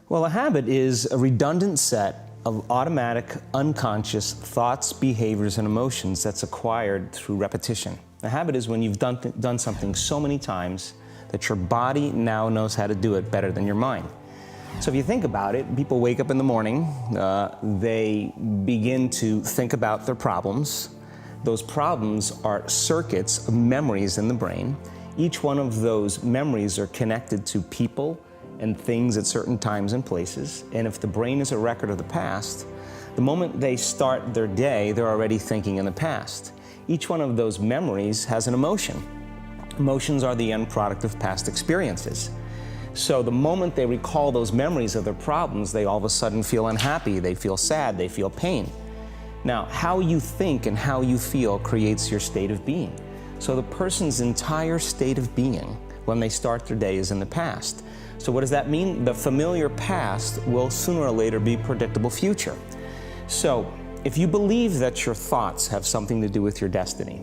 Well, a habit is a redundant set of automatic, unconscious thoughts, behaviors, and emotions that's acquired through repetition. A habit is when you've done something so many times that your body now knows how to do it better than your mind. So if you think about it, people wake up in the morning, they begin to think about their problems. Those problems are circuits of memories in the brain. Each one of those memories are connected to people and things at certain times and places. And if the brain is a record of the past, the moment they start their day, they're already thinking in the past. Each one of those memories has an emotion. Emotions are the end product of past experiences. So the moment they recall those memories of their problems, they all of a sudden feel unhappy, they feel sad, they feel pain. Now, how you think and how you feel creates your state of being. So the person's entire state of being when they start their day is in the past. So what does that mean? The familiar past will sooner or later be predictable future. So if you believe that your thoughts have something to do with your destiny,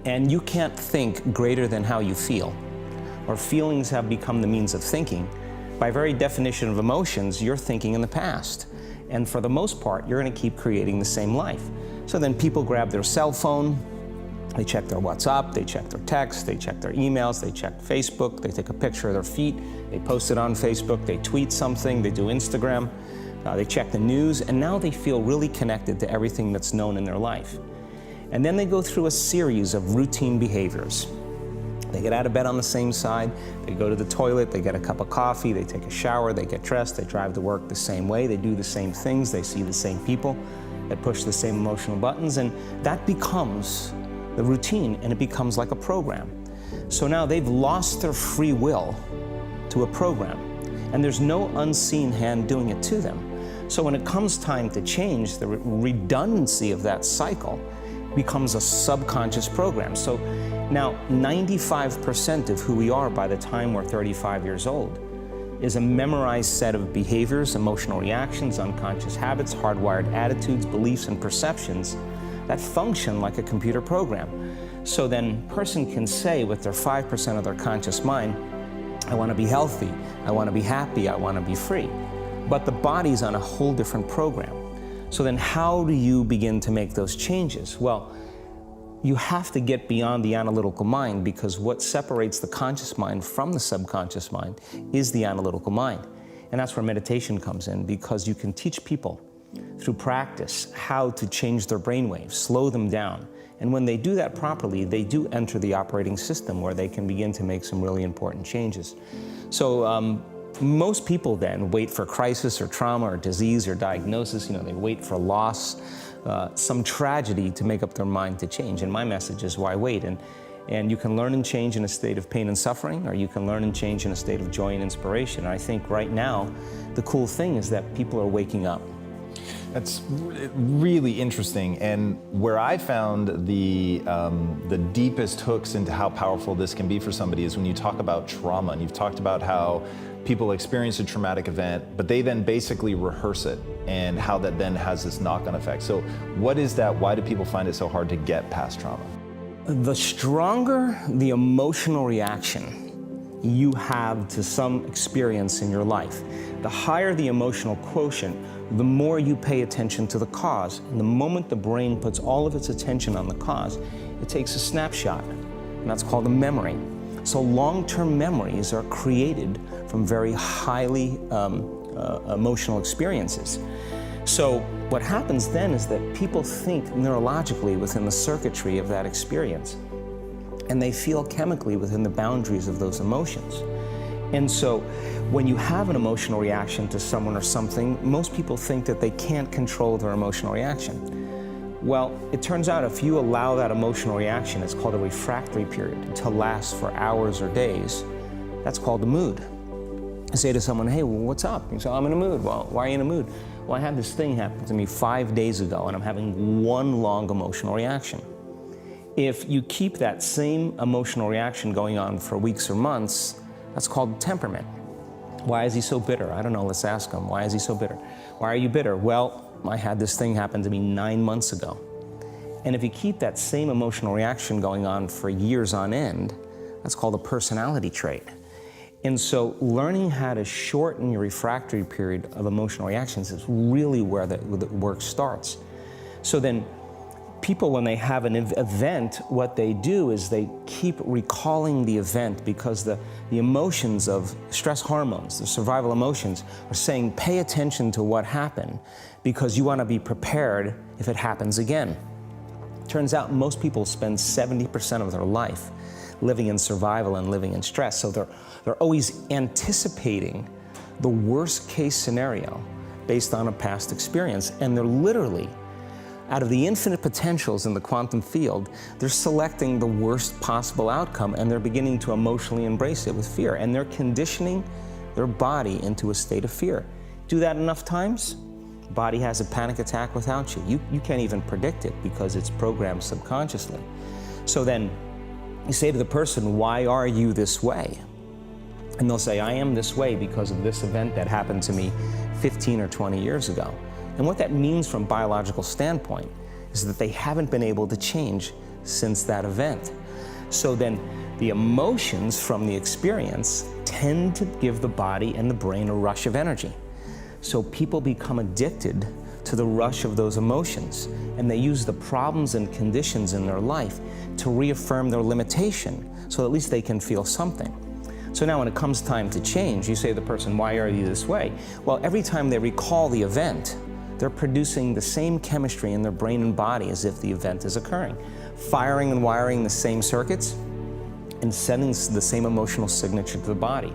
and you can't think greater than how you feel, or feelings have become the means of thinking, by very definition of emotions, you're thinking in the past. And for the most part, you're going to keep creating the same life. So then people grab their cell phone, they check their WhatsApp, they check their texts, they check their emails, they check Facebook, they take a picture of their feet, they post it on Facebook, they tweet something, they do Instagram, they check the news, and now they feel really connected to everything that's known in their life. And then they go through a series of routine behaviors. They get out of bed on the same side, they go to the toilet, they get a cup of coffee, they take a shower, they get dressed, they drive to work the same way, they do the same things, they see the same people, they push the same emotional buttons, and that becomes the routine, and it becomes like a program. So now they've lost their free will to a program, and there's no unseen hand doing it to them. So when it comes time to change, the redundancy of that cycle becomes a subconscious program. So now 95% of who we are by the time we're 35 years old is a memorized set of behaviors, emotional reactions, unconscious habits, hardwired attitudes, beliefs, and perceptions that function like a computer program. So then a person can say with their 5% of their conscious mind, I want to be healthy, I want to be happy, I want to be free. But the body's on a whole different program. So then how do you begin to make those changes? Well, you have to get beyond the analytical mind, because what separates the conscious mind from the subconscious mind is the analytical mind. And that's where meditation comes in, because you can teach people through practice how to change their brainwaves, slow them down. And when they do that properly, they do enter the operating system where they can begin to make some really important changes. So most people then wait for crisis or trauma or disease or diagnosis. They wait for loss, some tragedy to make up their mind to change. And my message is, why wait? And you can learn and change in a state of pain and suffering, or you can learn and change in a state of joy and inspiration. And I think right now, the cool thing is that people are waking up. That's really interesting, and where I found the deepest hooks into how powerful this can be for somebody is when you talk about trauma, and you've talked about how people experience a traumatic event, but they then basically rehearse it, and how that then has this knock-on effect. So what is that? Why do people find it so hard to get past trauma? The stronger the emotional reaction you have to some experience in your life, the higher the emotional quotient, the more you pay attention to the cause. And the moment the brain puts all of its attention on the cause, it takes a snapshot, and that's called a memory. So long-term memories are created from very highly emotional experiences. So what happens then is that people think neurologically within the circuitry of that experience, and they feel chemically within the boundaries of those emotions. And so when you have an emotional reaction to someone or something, most people think that they can't control their emotional reaction. Well, it turns out if you allow that emotional reaction, it's called a refractory period, to last for hours or days, that's called a mood. I say to someone, hey, well, what's up? You say, I'm in a mood. Well, why are you in a mood? Well, I had this thing happen to me 5 days ago, and I'm having one long emotional reaction. If you keep that same emotional reaction going on for weeks or months, that's called temperament. Why is he so bitter? I don't know, let's ask him. Why is he so bitter? Why are you bitter? Well, I had this thing happen to me 9 months ago. And if you keep that same emotional reaction going on for years on end, that's called a personality trait. And so learning how to shorten your refractory period of emotional reactions is really where the work starts. So then people, when they have an event, what they do is they keep recalling the event, because the emotions of stress hormones, the survival emotions, are saying pay attention to what happened because you want to be prepared if it happens again. Turns out most people spend 70% of their life living in survival and living in stress. So they're always anticipating the worst case scenario based on a past experience. And they're literally, out of the infinite potentials in the quantum field, they're selecting the worst possible outcome, and they're beginning to emotionally embrace it with fear. And they're conditioning their body into a state of fear. Do that enough times, body has a panic attack without you. You can't even predict it because it's programmed subconsciously. So then you say to the person, why are you this way? And they'll say, I am this way because of this event that happened to me 15 or 20 years ago. And what that means from a biological standpoint is that they haven't been able to change since that event. So then the emotions from the experience tend to give the body and the brain a rush of energy. So people become addicted to the rush of those emotions, and they use the problems and conditions in their life to reaffirm their limitation, so at least they can feel something. So now when it comes time to change, you say to the person, why are you this way? Well, every time they recall the event, they're producing the same chemistry in their brain and body as if the event is occurring, firing and wiring the same circuits and sending the same emotional signature to the body.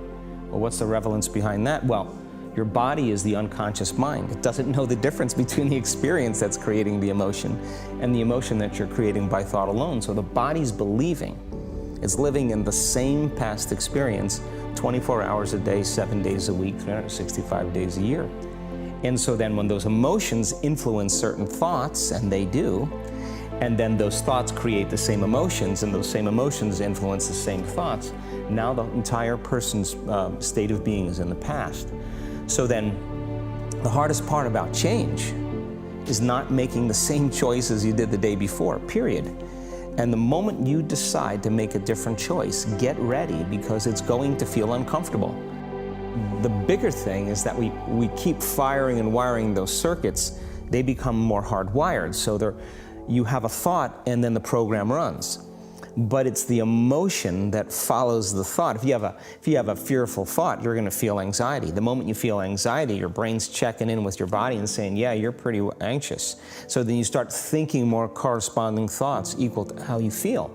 Well, what's the relevance behind that? Well, your body is the unconscious mind. It doesn't know the difference between the experience that's creating the emotion and the emotion that you're creating by thought alone. So the body's believing it's living in the same past experience 24 hours a day, 7 days a week, 365 days a year. And so then when those emotions influence certain thoughts, and they do, and then those thoughts create the same emotions, and those same emotions influence the same thoughts, now the entire person's state of being is in the past. So then the hardest part about change is not making the same choices you did the day before, period. And the moment you decide to make a different choice, get ready, because it's going to feel uncomfortable. The bigger thing is that we keep firing and wiring those circuits. They become more hardwired. So you have a thought and then the program runs. But it's the emotion that follows the thought. If you have a fearful thought, you're going to feel anxiety. The moment you feel anxiety, your brain's checking in with your body and saying, yeah, you're pretty anxious. So then you start thinking more corresponding thoughts equal to how you feel.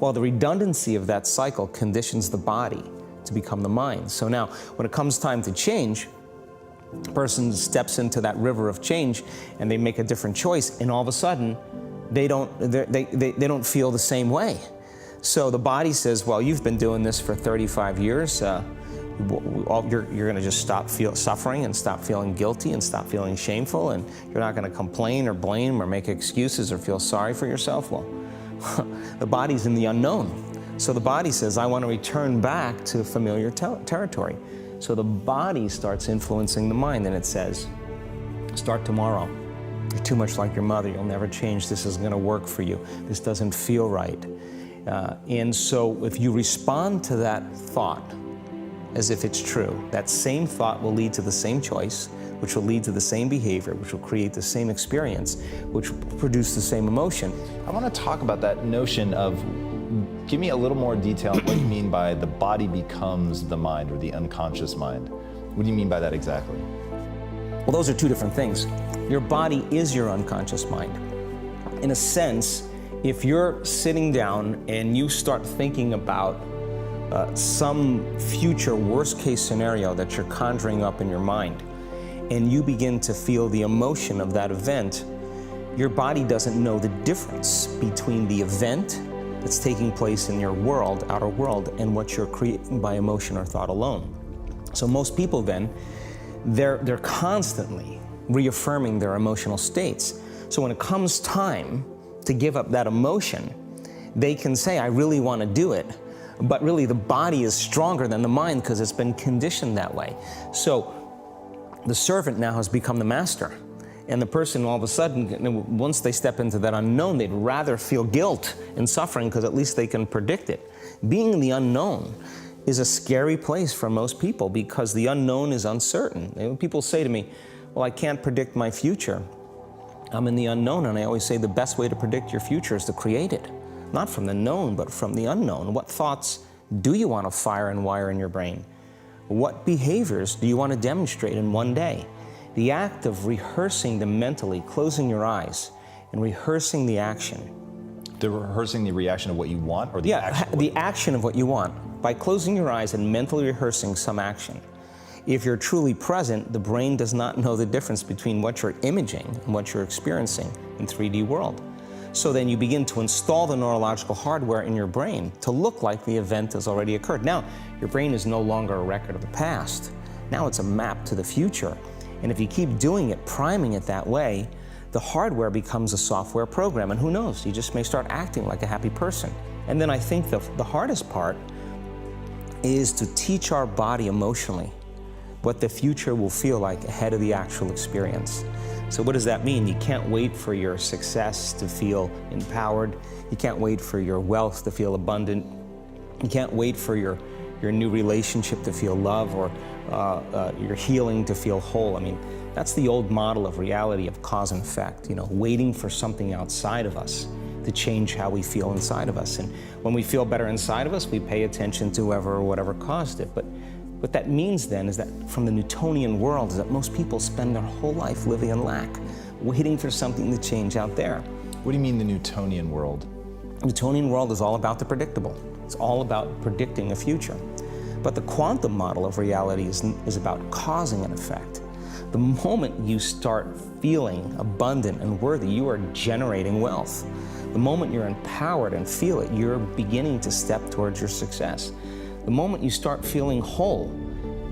Well, the redundancy of that cycle conditions the body to become the mind. So now, when it comes time to change, a person steps into that river of change and they make a different choice, and all of a sudden, they don't feel the same way. So the body says, well, you've been doing this for 35 years. You're going to just stop suffering and stop feeling guilty and stop feeling shameful, and you're not going to complain or blame or make excuses or feel sorry for yourself. Well, the body's in the unknown. So the body says, I want to return back to familiar territory. So the body starts influencing the mind, and it says, start tomorrow. You're too much like your mother. You'll never change. This isn't going to work for you. This doesn't feel right. And so if you respond to that thought as if it's true, that same thought will lead to the same choice, which will lead to the same behavior, which will create the same experience, which will produce the same emotion. I want to talk about that notion of, give me a little more detail on what you mean by the body becomes the mind, or the unconscious mind. What do you mean by that exactly? Well, those are two different things. Your body is your unconscious mind. In a sense, if you're sitting down and you start thinking about some future worst-case scenario that you're conjuring up in your mind, and you begin to feel the emotion of that event, your body doesn't know the difference between the event that's taking place in your world, outer world, and what you're creating by emotion or thought alone. So most people then, they're constantly reaffirming their emotional states. So when it comes time to give up that emotion, they can say, I really want to do it, but really the body is stronger than the mind because it's been conditioned that way. So the servant now has become the master. And the person all of a sudden, once they step into that unknown, they'd rather feel guilt and suffering because at least they can predict it. Being in the unknown is a scary place for most people because the unknown is uncertain. When people say to me, well, I can't predict my future. I'm in the unknown, and I always say the best way to predict your future is to create it. Not from the known, but from the unknown. What thoughts do you want to fire and wire in your brain? What behaviors do you want to demonstrate in one day? The act of rehearsing them mentally, closing your eyes, and rehearsing the action. Rehearsing the reaction of what you want, or the action? The action of what you want. By closing your eyes and mentally rehearsing some action. If you're truly present, the brain does not know the difference between what you're imaging and what you're experiencing in 3D world. So then you begin to install the neurological hardware in your brain to look like the event has already occurred. Now, your brain is no longer a record of the past. Now it's a map to the future. And if you keep doing it, priming it that way, the hardware becomes a software program. And who knows, you just may start acting like a happy person. And then I think the hardest part is to teach our body emotionally what the future will feel like ahead of the actual experience. So what does that mean? You can't wait for your success to feel empowered. You can't wait for your wealth to feel abundant. You can't wait for your new relationship to feel love, or your healing to feel whole. I mean, that's the old model of reality, of cause and effect, waiting for something outside of us to change how we feel inside of us. And when we feel better inside of us, we pay attention to whoever or whatever caused it. But what that means then is that from the Newtonian world is that most people spend their whole life living in lack, waiting for something to change out there. What do you mean the Newtonian world? The Newtonian world is all about the predictable. It's all about predicting a future. But the quantum model of reality is about causing an effect. The moment you start feeling abundant and worthy, you are generating wealth. The moment you're empowered and feel it, you're beginning to step towards your success. The moment you start feeling whole,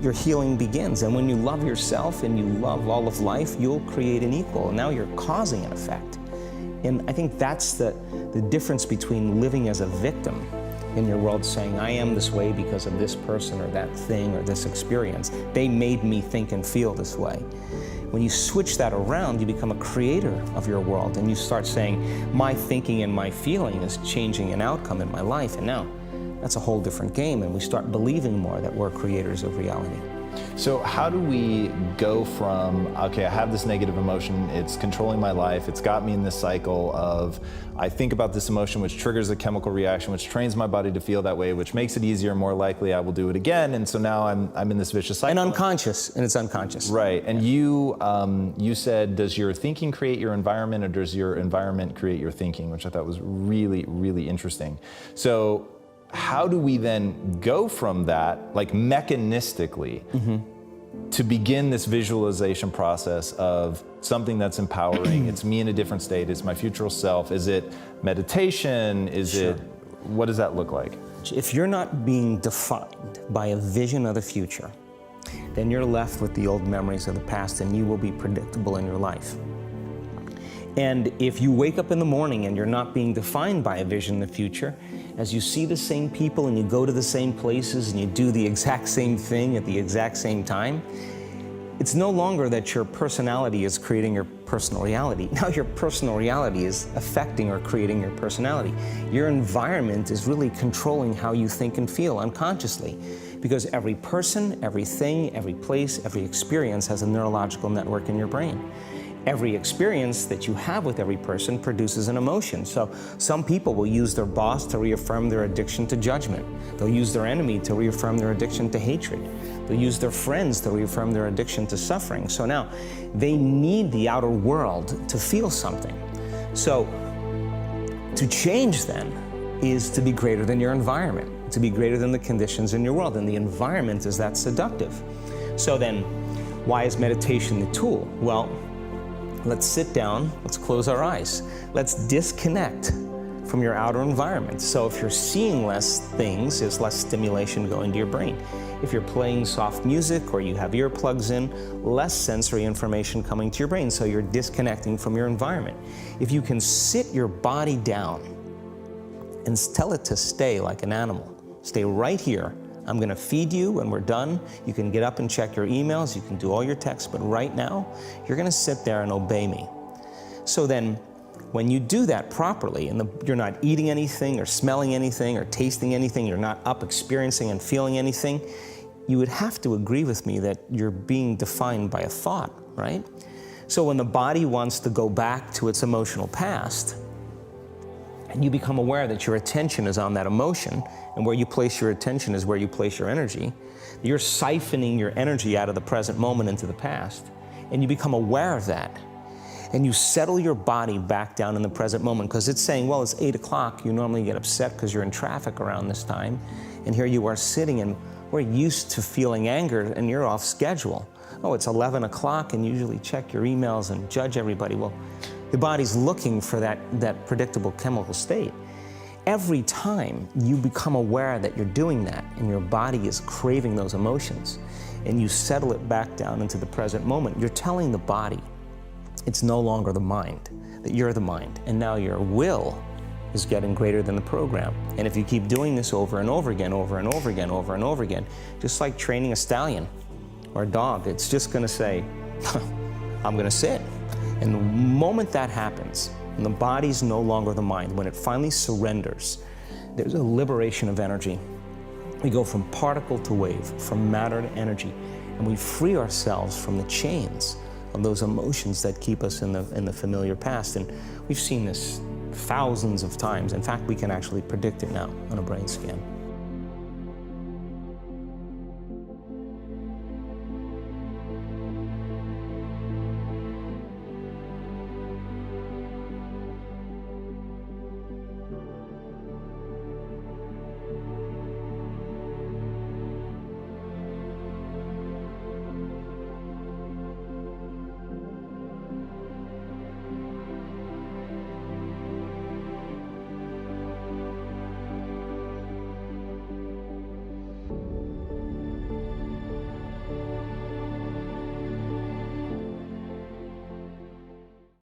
your healing begins. And when you love yourself and you love all of life, you'll create an equal. And now you're causing an effect. And I think that's the difference between living as a victim in your world, saying, I am this way because of this person or that thing or this experience. They made me think and feel this way. When you switch that around, you become a creator of your world, and you start saying, my thinking and my feeling is changing an outcome in my life. And now that's a whole different game, and we start believing more that we're creators of reality. So how do we go from, okay, I have this negative emotion, it's controlling my life, it's got me in this cycle of, I think about this emotion, which triggers a chemical reaction, which trains my body to feel that way, which makes it easier, more likely I will do it again, and so now I'm in this vicious cycle. And unconscious, and it's unconscious. Right, and you said, does your thinking create your environment, or does your environment create your thinking, which I thought was really, really interesting. So how do we then go from that, like mechanistically, to begin this visualization process of something that's empowering? It's me in a different state, it's my future self. Is it meditation? Is it, what does that look like? If you're not being defined by a vision of the future, then you're left with the old memories of the past, and you will be predictable in your life. And if you wake up in the morning and you're not being defined by a vision in the future, as you see the same people and you go to the same places and you do the exact same thing at the exact same time, it's no longer that your personality is creating your personal reality. Now your personal reality is affecting or creating your personality. Your environment is really controlling how you think and feel unconsciously, because every person, everything, every place, every experience has a neurological network in your brain. Every experience that you have with every person produces an emotion. So some people will use their boss to reaffirm their addiction to judgment. They'll use their enemy to reaffirm their addiction to hatred. They'll use their friends to reaffirm their addiction to suffering. So now they need the outer world to feel something. So to change then is to be greater than your environment, to be greater than the conditions in your world. And the environment is that seductive. So then why is meditation the tool? Well, let's sit down, let's close our eyes. Let's disconnect from your outer environment. So if you're seeing less things, there's less stimulation going to your brain. If you're playing soft music or you have earplugs in, less sensory information coming to your brain, so you're disconnecting from your environment. If you can sit your body down and tell it to stay like an animal, stay right here. I'm going to feed you when we're done. You can get up and check your emails. You can do all your texts. But right now, you're going to sit there and obey me. So then, When you do that properly, and you're not eating anything or smelling anything or tasting anything, you're not up experiencing and feeling anything, you would have to agree with me that you're being defined by a thought, right? So when the body wants to go back to its emotional past, and you become aware that your attention is on that emotion, and where you place your attention is where you place your energy, you're siphoning your energy out of the present moment into the past, and you become aware of that. And you settle your body back down in the present moment, because it's saying, well, it's 8 o'clock. You normally get upset because you're in traffic around this time. And here you are sitting, and we're used to feeling anger, and you're off schedule. Oh, it's 11 o'clock, and you usually check your emails and judge everybody. Well, the body's looking for that predictable chemical state. Every time you become aware that you're doing that, and your body is craving those emotions, and you settle it back down into the present moment, you're telling the body, it's no longer the mind, that you're the mind, and now your will is getting greater than the program. And if you keep doing this over and over again, over and over again, over and over again, just like training a stallion or a dog, it's just gonna say, I'm gonna sit. And the moment that happens, and the body's no longer the mind, when it finally surrenders, there's a liberation of energy. We go from particle to wave, from matter to energy, and we free ourselves from the chains of those emotions that keep us in the familiar past. And we've seen this thousands of times. In fact, we can actually predict it now on a brain scan.